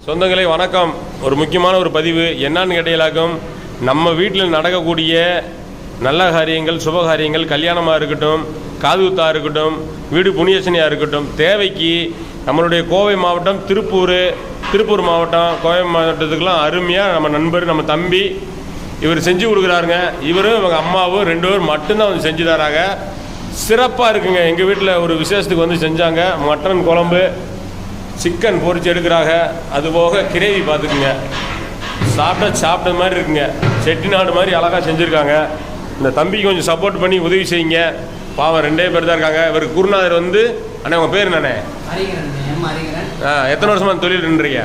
சொந்தங்களே வணக்கம். ஒரு முக்கியமான ஒரு பதிவு என்னன்னு கேட்டீங்களாக்கும், நம்ம வீட்டில் நடக்கக்கூடிய நல்ல காரியங்கள், சுபகாரியங்கள், கல்யாணமாக இருக்கட்டும், காதுகுத்தாக இருக்கட்டும், வீடு புண்ணியசனியாக இருக்கட்டும், தேவைக்கு நம்மளுடைய கோவை மாவட்டம், திருப்பூர் மாவட்டம், கோவை மாவட்டத்துக்கெல்லாம் அருமையாக நம்ம நண்பர், நம்ம தம்பி இவர் செஞ்சு கொடுக்குறாருங்க. இவரும் இவங்க அம்மாவும் 2 பேர் மட்டும்தான் வந்து செஞ்சு தராங்க. சிறப்பாக இருக்குங்க. எங்கள் வீட்டில் ஒரு விசேஷத்துக்கு வந்து செஞ்சாங்க. மட்டன் குழம்பு, சிக்கன் பொரிச்சு எடுக்கிறாங்க. அதுபோக கிரேவி பார்த்துக்குங்க, சாப்பிட்ட மாதிரி இருக்குங்க. செட்டிநாடு மாதிரி அழகாக செஞ்சுருக்காங்க. இந்த தம்பிக்கு கொஞ்சம் சப்போர்ட் பண்ணி உதவி செய்யுங்க. பாவம் 2 பேர் தான் இருக்காங்க. இவர் குருநாதர் வந்து அண்ணே, உங்கள் பேர் என்னண்ணே? எத்தனை வருஷமா தொழில் நின்றீங்க?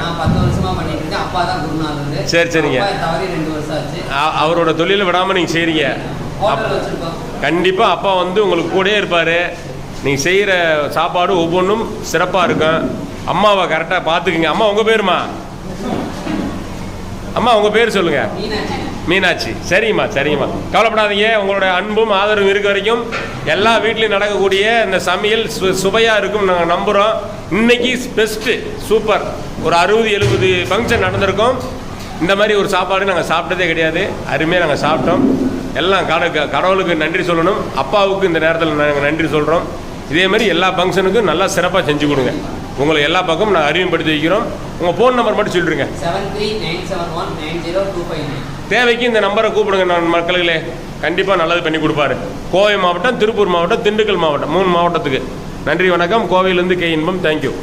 சரிங்க. அவரோட தொழிலை விடாமல் நீங்கள் செய்கிறீங்க. கண்டிப்பாக அப்பா வந்து உங்களுக்கு கூடயே இருப்பார். நீங்கள் செய்கிற சாப்பாடு ஒவ்வொன்றும் சிறப்பாக இருக்கும். அம்மாவை கரெக்டாக பார்த்துக்குங்க. அம்மா உங்கள் பேருமா? அம்மா உங்கள் பேர் சொல்லுங்கள். மீனாட்சி. சரிங்கம்மா. கவலைப்படாதீங்க. உங்களோட அன்பும் ஆதரவும் இருக்க வரைக்கும் எல்லா வீட்லையும் நடக்கக்கூடிய இந்த சமையல் சுவையாக இருக்கும் நாங்கள் நம்புகிறோம். இன்னைக்கு பெஸ்ட்டு, சூப்பர். ஒரு 60-70 ஃபங்க்ஷன் நடந்திருக்கோம். இந்த மாதிரி ஒரு சாப்பாடு நாங்கள் சாப்பிட்டதே கிடையாது. அருமையாக நாங்கள் சாப்பிட்டோம். எல்லாம் கடவுளுக்கு நன்றி சொல்லணும். அப்பாவுக்கு இந்த நேரத்தில் நாங்கள் நன்றி சொல்கிறோம். இதே மாதிரி எல்லா ஃபங்க்ஷனுக்கும் நல்லா சிறப்பாக செஞ்சு கொடுங்க. உங்களை எல்லா பக்கமும் நான் அறிமுகப்படுத்தி வைக்கிறோம். உங்கள் ஃபோன் நம்பர் மட்டும் சொல்லிடுங்க. 7397190259. தேவைக்கு இந்த நம்பரை கூப்பிடுங்க. நான் மக்களுங்களே கண்டிப்பாக நல்லது பண்ணி கொடுப்பாரு. கோவை மாவட்டம், திருப்பூர் மாவட்டம், திண்டுக்கல் மாவட்டம், 3 மாவட்டத்துக்கு. நன்றி, வணக்கம். கோவையிலேருந்து கே இன்பம். தேங்க்யூ.